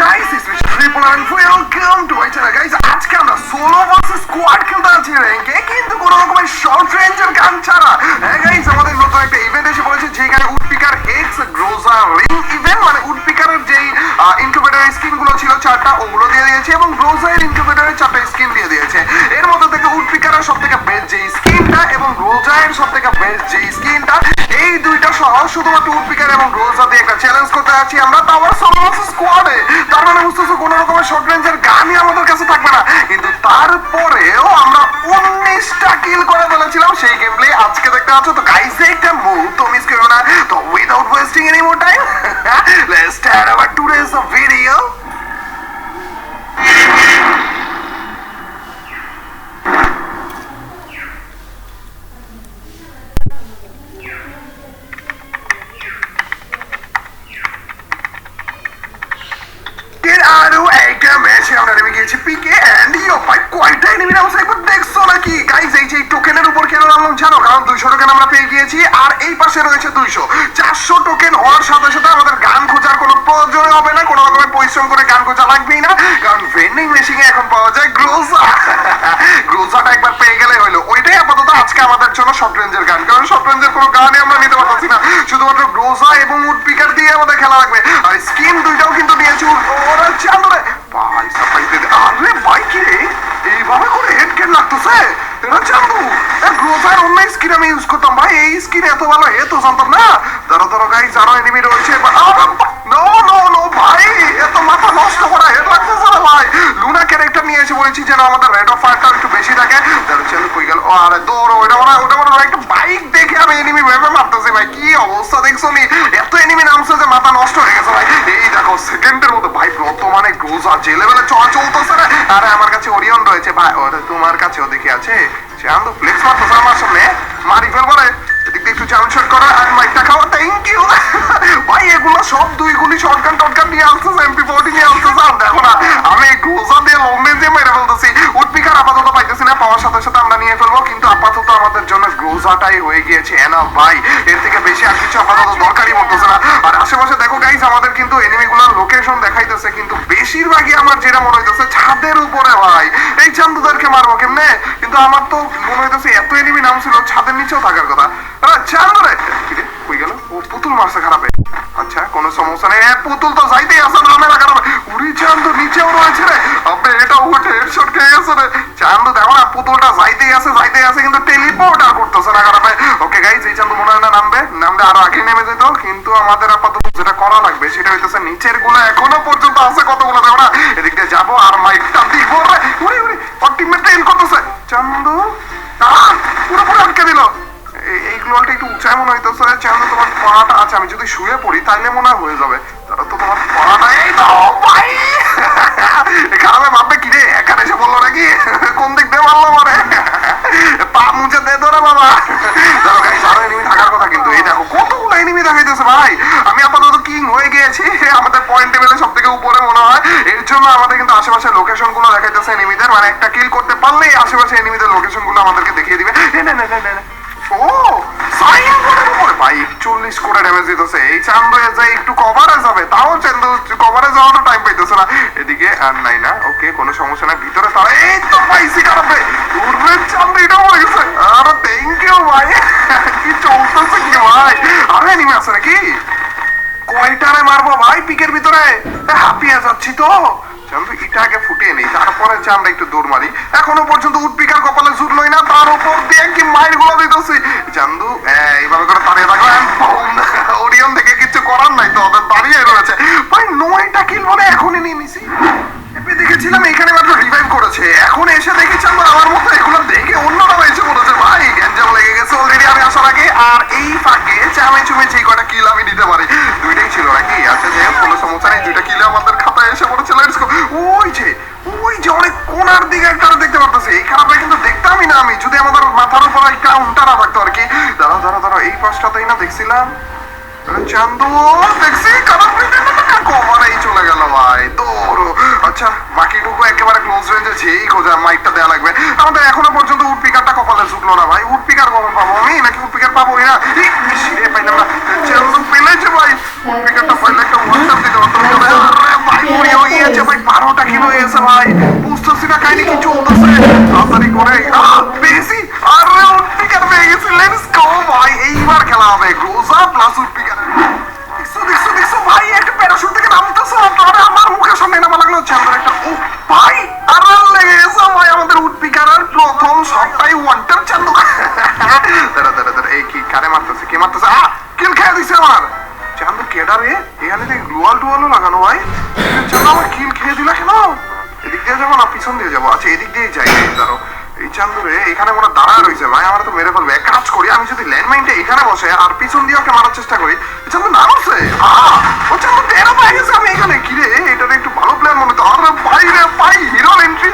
guys, it's Mr. Triple and welcome to my channel guys. আজকে আমরা solo versus squad খেলতে আছি র্যাঙ্কে, কিন্তু কোনো রকমের শর্ট রেঞ্জের গান ছাড়া। হ্যাঁ গাইস, আমাদের নতুন একটা ইভেন্ট এসে পড়েছে, যেখানে উডপিকার হেক্স গ্রোজা রিং ইভেন্ট, মানে উডপিকারের যেই ইনকিউবেটরের স্কিন গুলো ছিল চারটা, ওগুলো দিয়ে দিয়েছে, এবং গ্রোজার ইনকিউবেটরের চারটা স্কিন দিয়ে দিয়েছে। এর মধ্যে থেকে উডপিকারের সব থেকে বেস্ট যে স্কিনটা এবং গ্রোজার সব থেকে বেস্ট যে স্কিনটা, এই দুইটা সহ শুধুমাত্র উডপিকার এবং গ্রোজা দিয়ে একটা চ্যালেঞ্জ করতে যাচ্ছি আমরা, তো আবার সোলো ভার্সেস স্কোয়াডে। তার মানে বুঝতেছো কোনো রকমের শর্ট রেঞ্জের গানই আমাদের কাছে থাকবে না, কিন্তু তারপরেও আমরা 19টা কিল করে ফেলেছিলাম সেই গেম প্লে আজকে দেখতে পাচ্ছ। তো গাইস, একটা মুভ তো মিস করো না। তো without wasting any more time, let's start our today's video. আরো একটা ম্যাচে আমরা নেমে গিয়েছি পিকে এন্ড ইও ভাই, কয়টা এনিমি নামছে একবার দেখছো নাকি গাইস? এই যে টোকেনের উপর কেন নামলাম জানো? কারণ 200 টোকেন আমরা পেয়ে গিয়েছি, আর এই পাশে রয়েছে 200। 400 টোকেন হওয়ার সাথে সাথে আমাদের গান খোঁজার কোনো প্রয়োজন হবে না, কোনো রকমের পরিশ্রম করে গান খোঁজা লাগবেই না, কারণ ভেন্ডিং মেশিনে এখন পাওয়া যায় গ্রোজা। গ্রোজাটা একবার পেয়ে গেলে হলো। ওইটাই আপাতত আজকে আমাদের জন্য শর্ট রেঞ্জের গান, কারণ শর্ট রেঞ্জের কোনো গানই আমরা নিতে পারছি না, শুধুমাত্র গ্রোজা এবং উডপিকার দিয়ে আমাদের খেলা লাগবে। আর স্কিন দুইটাও কিন্তু নিয়েছি ওরা চান্দরে ভাই সাপাইতে। আরে ভাই কি রে, এইভাবে করে হেড কেন লাগতেছে? এটা চান্দু গ্রোজার অন্য স্কিন আমি ইউজ করতাম ভাই, এই স্কিন এত ভালো এ তো জানতাম না। ধরো ধরো গাইস, আরো এনিমি রয়েছে। নো নো নো ভাই, এত মাথা নষ্ট করা হেড লাগতেছে না ভাই। লুনা ক্যারেক্টার নিয়ে এসে বলেছি যেন আমাদের রেট অফ ফায়ারটা একটু বেশি থাকে। ধরো চান্দু কই গেল? আরে দৌড়, ওটা মনে একটা বাইক দেখে আমি এনিমি ভেবে মারতেছি ভাই। কি অবস্থা দেখছো নি? এত এনিমি নামছে যে মাথা নষ্ট হয়ে গেছে ভাই। এই দেখো সেকেন্ডের মতো ভাই, বর্তমানে গ্রোজা যে লেভেলে চলতেছে না। আরে আমার কাছে ওরিয়ন রয়েছে ভাই, ওটা তোমার কাছেও দেখে আছে। চান্দু ফ্লেক্স মারতেছে আমার সামনে, মারি ফেলবো রে। এদিক দিয়ে একটু চাউন শট করা আর মাইকটা খাওয়া। থ্যাংক ইউ ভাই। এগুলো সব দুই গুলি শটগান টটগান নিয়ে আসতেছে, MP40 নিয়ে আসতেছে। আর দেখো না, আমি গ্রোজা দিয়ে লং রেঞ্জে মেরে ফেলতেছি। উডপিকার আপাতত পাইতেছি না, পাওয়ার সাথে সাথে আমরা নিয়ে ফেলবো, কিন্তু আপাতত আমাদের জন্য গ্রোজাটাই হয়ে গিয়েছে এনাফ ভাই। এর থেকে বেশি আর কিছু আপাতত দরকারই পড়তেছে না। আর আশেপাশে দেখো গাইস, আমাদের কিন্তু এনিমিগুলোর লোকেশন দেখাইতেছে, কিন্তু বেশিরভাগই আমার যেটা মনে হইতেছে ছাদের উপরে ভাই। এই চান্দুদেরকে মারবো কেমনে? কিন্তু আমার তো মনে হইতেছে এত এনিমি নামছিল, ছাদের নিচেও থাকার কথা। চান্দুরে কই গেল? ও পুতুল মারছে খারাপে। আচ্ছা কোনো সমস্যা নেই, পুতুল তো যাইতেই আছে ঝামেলা খারাপ। উড়ি চান্দু নিচেও রয়েছে রে, আপনি এটা উঠে হেডশট খেয়ে গেছে রে। চান্দু দেখো না, পুতুলটা যাইতেই আছে, কিন্তু টেলিপোর্ট আর করতেছে না খারাপে। ওকে গাইস, এই চান্দু মনে হয় না নামবে আরো আগে নেমে যেত, কিন্তু আমাদের আপাতত যেটা করা লাগবে সেটা হইতেছে নিচের গুলো এখনো পর্যন্ত আছে কতগুলো দেখো না। এদিক দিয়ে যাবো আর মাইকটা দিব রে। উড়ি উড়ি ওর টিমমেটটা এন্ড করতেছে। চান্দু পুরোপুরি আটকে দিল। এই গ্লোলটা একটু উঁচাই মনে হইতেছে। চান্দু তোমার পড়াটা আছে, আমি যদি শুয়ে পড়ি তাহলে মনে হয় হয়ে যাবে। তারা তো তোমার পড়াটা এই দাও ভাই। খারাপে ভাববে কি রে, এখানে এসে বললো নাকি? কোন দিক দিয়ে মারলো মানে? পা মুছে দে ধরে বাবা। দেখো গাইস, আরো এনিমি থাকার কথা, কিন্তু এই দেখো কতগুলো এনিমি দেখাইতেছে ভাই। আমি আপাতত কিং হয়ে গিয়েছি, আমাদের পয়েন্ট টেবিলে সব থেকে উপরে মনে হয়। এর জন্য আমাদের কিন্তু আশেপাশে লোকেশন গুলো দেখাইতেছে এনিমিদের, মানে একটা কিল করতে পারলেই আশেপাশে এনিমিদের লোকেশন গুলো আমাদেরকে দেখিয়ে দিবে। ও সাইন করার উপরে ভাই 41 করে ড্যামেজ দিতেছে। এই চান্দু যাই একটু কভারে যাবে, তাও চান্দু কভারে যাওয়ার টাইম পাইতেছে না। এদিকে আর নাই না, ওকে কোনো সমস্যা নাই। ভিতরে তারা এই তো পাইছি খারাপে। উড়বে চান্দু, এটা হয়ে গেছে। আরে থ্যাংক ইউ ভাই। কি চলতেছে কি ভাই? আরে এনিমি আছে নাকি? কয়টারে মারবো ভাই পিকের ভিতরে? হাঁপিয়ে যাচ্ছি তো। চান্দু এটা আগে ফুটিয়ে নেই, তারপরে যে আমরা একটু দৌড় মারি। এখনো পর্যন্ত উডপিকার কপালে জুটলোই না, তার উপর দিয়ে কি মাইর গুলো দিতেছি। চান্দু এইভাবে করে দাঁড়িয়ে থাকো। ওরিয়ন থেকে কিছু করার নাই, তো ওদের দাঁড়িয়ে রয়েছে ভাই। 9টা কিল বলে এখনই নিয়ে নিছি। দেখেছিলাম এখানে মাত্র রিভাইভ করেছে, এখন এসে দেখি চান্দু আমার মতো এগুলো দেখে অন্যরা এসে বলেছে ভাই। গ্যাঞ্জাম লেগে গেছে অলরেডি আমি আসার আগে। আর এই ফাঁকে চামে চুমে যে কয়টা কিল আমি দিতে পারি, দুইটাই ছিল নাকি? আচ্ছা যাই হোক, কোনো সমস্যা নেই, দুইটা কিলে আমাদের খাতায় এসে পড়েছে। ওই যে অনেক কোনার দিকে একটা দেখতে পারতেছি। এই খারাপে কিন্তু দেখতামই না আমি, যদি আমাদের মাথার উপর একটা উল্টা না থাকতো আর কি। দাঁড়া এই পাশটাতেই না দেখছিলাম। চান্দু দেখছি খারাপ কভারেই চলে গেল ভাই, দৌড়। আচ্ছা বাকিটুকু একেবারে ক্লোজ রেঞ্জে যেই খোঁজা মাইকটা দেওয়া লাগবে। আমাদের এখনো পর্যন্ত উডপিকারটা কপালে জুটলো না ভাই। উডপিকার কখন পাবো আমি, নাকি উডপিকার পাবো না? পাইলাম না। চান্দু পেলেছে ভাই, উডপিকারটা পাইলে একটা ওয়ান টাপ দিতে পারতো। ভাই ভাই, বুঝতেছি না কাহিনী কি চলতেছে। তাড়াতাড়ি করে পেয়েছি। আরে উডপিকার পেয়ে গেছি, লেটস গো ভাই। এইবার খেলা হবে গ্রোজা প্লাস উডপিকার। দেখছো দেখছো দেখছো ভাই, একটা প্যারাশুট থেকে নামতেছে, তারপরে আমার মুখের সামনে নামা লাগলো চ্যান্ডার একটা। ও ভাই, আরে লেগে গেছে ভাই আমাদের উডপিকারের প্রথম শটটাই ওয়ান ট্যাপ চান্দু। দাঁড়া দাঁড়া দাঁড়া, এই কি কারে মারতেছে, কে মারতেছে? কিল খেয়ে দিছে আমার চান্দু। কেডা রে? এখানে দেখ গ্লোয়াল টুয়ালও লাগানো ভাই। চান্দু আমার কিল খেয়ে দিলা কেন? এদিক দিয়ে যাবো না পিছন দিয়ে যাবো? আচ্ছা এদিক দিয়ে যাই। ধরো এই চান্দুরে এখানে মনে দাঁড়ায় রয়েছে ভাই, আমার তো মেরে ফেলবে। এক কাজ করি, আমি যদি ল্যান্ডমাইনটা এখানে বসে আর পিছন দিয়ে ওকে মারার চেষ্টা করি। চান্দু নামছে, ও চান্দু টেরা পাই গেছে আমি এখানে। কি রে, এটার একটু ভালো প্ল্যান মনে তো। আরে ভাই রে ভাই, হিরো এন্ট্রি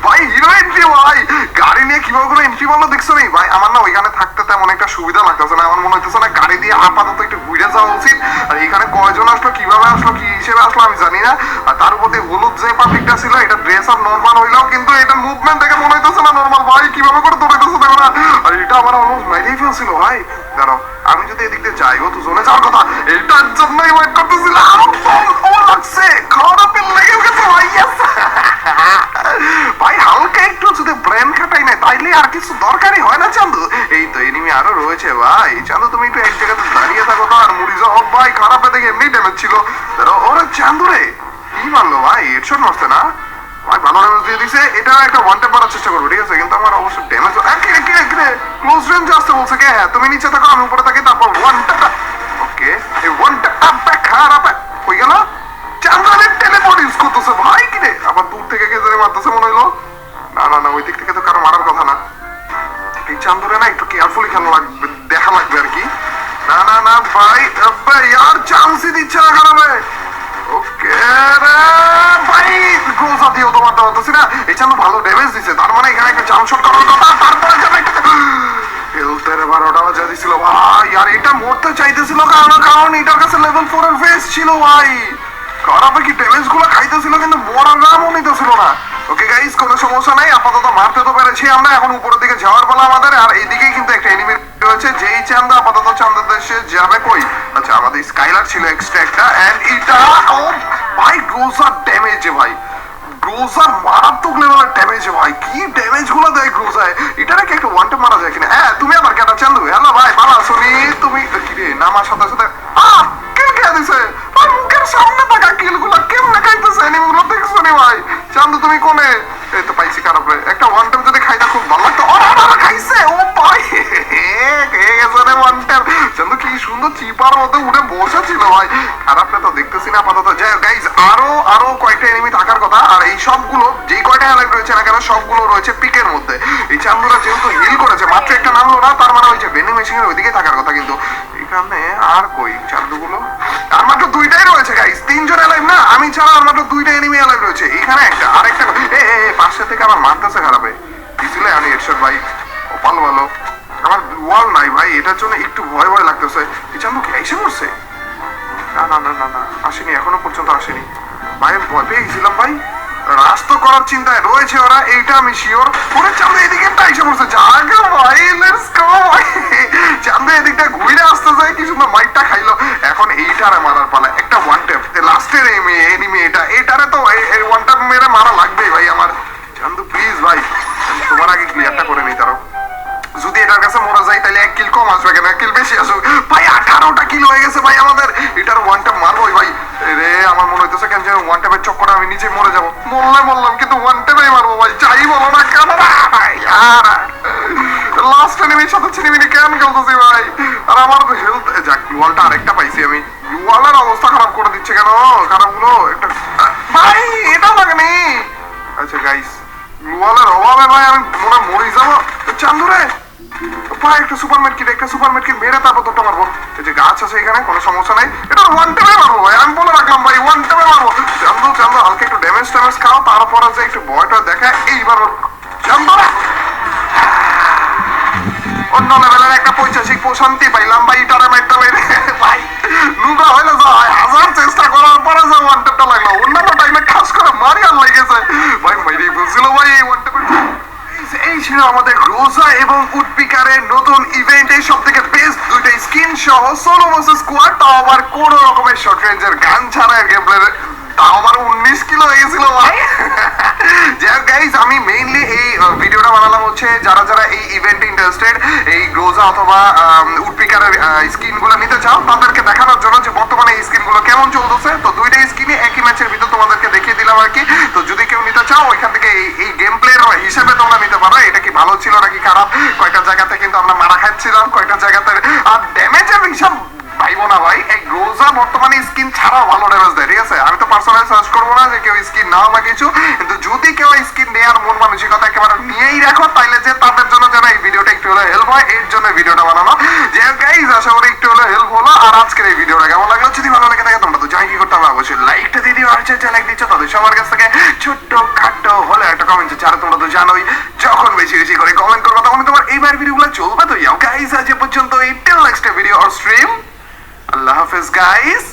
ভাই, হিরো এন্ট্রি ভাই। গাড়ি নিয়ে কিভাবে করে এন্ট্রি মারলো দেখছো নি ভাই? আমার না ওইখানে থাকতে তেমন একটা সুবিধা লাগতেছে না। আমার মনে হইতেছে না গাড়ি দিয়ে আপাতত একটু ঘুরে যাওয়া উচিত। আর এখানে কয়জন আসলো, কিভাবে আসলো, কি হিসেবে আসলো আমি জানি না। আর তার উপর দিয়ে হলুদ যে পাবলিকটা ছিল, এটা ড্রেস আপ নর্মাল হইলেও কিন্তু এটা মুভমেন্ট দেখে মনে হইতেছে না নর্মাল ভাই। কিভাবে করে দৌড়াইতেছে দেখো না। আর এটা আমার অলমোস্ট মেরেই ফেলছিল ভাই। দাঁড়াও, আমি যদি এদিক দিয়ে যাই, ও তো জোনে যাওয়ার কথা, এটার জন্যই ওয়েট করতেছিলাম। ও লাগছে, খারাপের লেগে গেছে ভাই। ভাই হালকা একটু যদি ব্রেন খাটাই না তাইলে আর কিছু দরকারই হয় না চান্দু। এই তো এনিমি আরো রয়েছে ভাই। চান্দু তুমি একটু এক জায়গাতে দাঁড়িয়ে থাকো তো। আর মুড়ি যাও ভাই, খারাপে দেখে এমনি ড্যামেজ ছিল। ওরে চান্দু রে, কি মারলো ভাই? হেডশট মারছে না ভাই, ভালো ড্যামেজ দিয়ে দিছে। এটা একটা ওয়ান ট্যাপ মারার চেষ্টা করবো, ঠিক আছে? কিন্তু আমার অবশ্য ড্যামেজ ক্লোজ রেঞ্জ আসতে বলছে কে? হ্যাঁ তুমি নিচে থাকো, আমি উপরে থাকি, তারপর ওয়ান ট্যাপ। ওকে, এই ওয়ান ট্যাপ খারাপ হয়ে গেল। চান্দুরে টেলিপোর্ট ইউজ করতেছে ভাই। কি রে, আবার দূর থেকে কে জানি মারতেছে মনে হইলো। না না না, ওই দিক থেকে তো কারো মারার কথা না। এই চান্দুরে না একটু কেয়ারফুলি খেলা লাগবে, দেখা লাগবে আর কি। না না না ভাই, ইয়ার চান্সই দিচ্ছে না খারাপে। ওকে রে ভাই, গ্রোজা দিয়েও তোমার দেওয়া হতেছি না। এই চান্দু ভালো ড্যামেজ দিছে, তার মানে এখানে একটা জাম্প শট করার কথা। তারপরে যাবে হেলথ এর 12টা বাজা দিছিল ভাই। আর এটা মরতে চাইতেছিল কারণ এটার কাছে লেভেল 4 এর ফেস ছিল ভাই। খারাপে কি ড্যামেজ গুলো খাইতেছিল, কিন্তু মরার নামও নিতেছিল না। ওকে গাইস, কোনো সমস্যা নাই, আপাতত মারতে তো পেরেছি আমরা। এখন উপরের দিকে যাওয়ার পালা আমাদের। আর এইদিকেই কিন্তু একটা এনিমি রয়েছে, যেই চান্দা আপাতত চান্দার দেশে যাবে কই। আচ্ছা আমাদের স্কাইলার ছিল এক্সট্রা একটা। এন্ড এটা ও ভাই, গ্রোজার ড্যামেজ ভাই, গ্রোজার মারাত্মক লেভেলের ড্যামেজ ভাই। কি ড্যামেজ গুলো দেয় গ্রোজায়। এটা নাকি একটা ওয়ান ট্যাপ মারা যায় কিনা? হ্যাঁ, তুমি আবার কেটা চান্দু? হ্যালো ভাই, ভালো আছো নি তুমি? কি রে, নামার সাথে সাথে কিল খেয়ে দিছে ভাই। মুখের সামনে থাকা কিল গুলো কেমনে খাইতেছে এনিমি গুলো দেখছো নি ভাই? চান্দু তুমি কোনে? এই তো পাইছি খারাপে। একটা ওয়ান ট্যাপ যদি খাইতা খুব ভালো লাগতো। খাইছে ও ভাই, খেয়ে গেছে রে ওয়ান ট্যাপ। চান্দু কি সুন্দর চিপার মধ্যে উঠে বসেছিল ভাই। খারাপটা তো দেখতেছি না আপাতত। যাই হোক গাইস, আরো কয়েকটা এনিমি থাকার কথা। আর এই সবগুলো যেই কয়টা অ্যালাইভ রয়েছে না কেন, সবগুলো রয়েছে পিকের মধ্যে। এই চান্দুরা যেহেতু হিল করেছে, মাত্র একটা নামলো না, তার মানে হয়েছে ভেন্ডিং মেশিনের ওইদিকে থাকার কথা। কিন্তু এখানে আর কই চান্দুগুলো? আর মাত্র দুইটাই রয়েছে গাইস, তিনজন অ্যালাইভ না, আমি ছাড়া আর মাত্র দুইটা এনিমি অ্যালাইভ রয়েছে। এখানে একটা, আরেকটা পাশে থেকে আমার মারতেছে খারাপে। দিছিলে আমি হেডশট ভাই, ওপাল ভালো। আমার ওয়াল নাই ভাই, এটার জন্য একটু ভয় ভয় লাগতেছে। এই চান্দু কি এসে পড়ছে? না না না না না, আসেনি, এখনো পর্যন্ত আসেনি ভাই। আমি ভয় পেয়ে গেছিলাম ভাই। রাস্তা করার চিন্তায় রয়েছে ওরা, এইটা আমি শিওর। ওরে চান্দু এদিকে এসে পড়ছে। জাগা ভাই, লেটস গো ভাই। চান্দু এদিকটা ঘুরে আসতে যায়, কি সুন্দর মাইকটা খাইলো। এখন এইটারে মারার পালা। একটা ওয়ান ট্যাপ, লাস্টের এনিমি এটারে তো ওয়ান ট্যাপ মেরে মারা লাগবেই ভাই আমার। চান্দু প্লিজ ভাই, তোমার আগে ক্লিয়ারটা করে নিই। তারও যদি এটার কাছে মরে যায় তাহলে এক কিল কম আসবে কেন, এক কিল বেশি আসুক ভাই। 18টা কিল হয়ে গেছে ভাই আমাদের। এটার ওয়ান ট্যাপ মারবোই ভাই। রে আমার মনে হইতেছে কেন যে ওয়ান ট্যাপের চক্করে আমি নিচে মরে যাবো। মরলাম, কিন্তু ওয়ান ট্যাপেই মারবো ভাই, যাই বলো না কেন ভাই। লাস্ট এনিমির সাথে ছিনিমিনি কেন খেলতেছি ভাই। আর আমার হেলথ, যাক ওয়ালটা আরেকটা পাইছি আমি। ওয়ালের অবস্থা খারাপ করে দিচ্ছে কেন খারাপগুলো একটা ভাই। এটা লাগেনি। আচ্ছা গাইস, ওয়ালের অভাবে ভাই আমি মরে যাবো। চান্দুরে ভাই, একটা সুপার মেডকিট মেরে তারপর দুটো মারবো। এই যে গাছ আছে এখানে, কোনো সমস্যা নাই। এটা ওয়ান ট্যাপে মারবো ভাই, আমি বলে রাখলাম ভাই, ওয়ান ট্যাপে মারবো। চান্দু হালকা একটু ড্যামেজ খাও, তারপর আছে একটু ভয়টা দেখা। এইবার চান্দুরে অন্য লেভেলের একটা 85 প্রশান্তি পাইলাম ভাই। ইটারে মারতে পাইলে ভাই নুবা হইলে যায়, হাজার চেষ্টা করার পরে যে ওয়ান ট্যাপটা লাগলো। অন্যান্য টাইমে কাজ করে মারি আর লেগেছে ভাই, মাইরি বুঝছিল ভাই এই ওয়ান ট্যাপের। এই ছিল আমাদের গ্রোজা এবং উডপিকারের নতুন ইভেন্টের সব থেকে বেস্ট দুইটা স্কিন সহ সোলো ভার্সেস স্কোয়াড। তাও আবার কোন রকমের শর্ট রেঞ্জের গান ছাড়া গেম প্লে। তাও আমার 19 কিলো হয়ে গেছিল ভাই। হচ্ছে যারা যারা এই ইভেন্টে ইন্টারেস্টেড, এই গ্রোজা অথবা উডপিকারের স্কিন গুলো নিতে চাও, তাদেরকে দেখানোর জন্য যে বর্তমানে এই স্কিন গুলো কেমন চলতেছে। তো দুইটা স্কিনই একই ম্যাচের ভিতর তোমাদেরকে দেখিয়ে দিলাম আর কি। তো যদি কেউ নিতে চাও ওইখান থেকে এই গেম প্লের হিসেবে তোমরা নিতে পারো, এটা কি ভালো ছিল নাকি খারাপ। কয়টা জায়গাতে কিন্তু আমরা মারা খাচ্ছিলাম, কয়টা জায়গাতে আর ড্যামেজের হিসাব পাইবো না ভাই। এই গ্রোজা বর্তমানে স্কিন ছাড়াও ভালো ড্যামেজ দেয়, ঠিক আছে। আমি তো পার্সোনালি সার্চ করবো না যে কেউ স্কিন নাও বা কিছু, কিন্তু যদি কেউ স্কিন নেওয়ার মন মানসিকতা একেবারে নিয়েই রাখো, তাইলে যে তাদের জন্য যেন এই ভিডিওটা একটু হলে হেল্প হয়, এর জন্য ভিডিওটা বানানো। যে গাইজ আশা করি একটু হলে হেল্প হলো। আর আজকের এই ভিডিওটা কেমন লাগলো, যদি ভালো লেগে থাকে তোমরা তো যাই কি করতে হবে, অবশ্যই লাইকটা দিয়ে দিও। আর যে লাইক দিচ্ছ তাদের সবার কাছ থেকে ছোট্ট খাট্ট হলে একটা কমেন্ট চাচ্ছে। আর তোমরা তো জানোই যখন বেশি বেশি করে কমেন্ট করবে তখন তোমার এইবার ভিডিওগুলো চলবে। তো যাও গাইজ আজ এ পর্যন্ত, till next video or stream. আল্লাহ হাফেজ গাইস।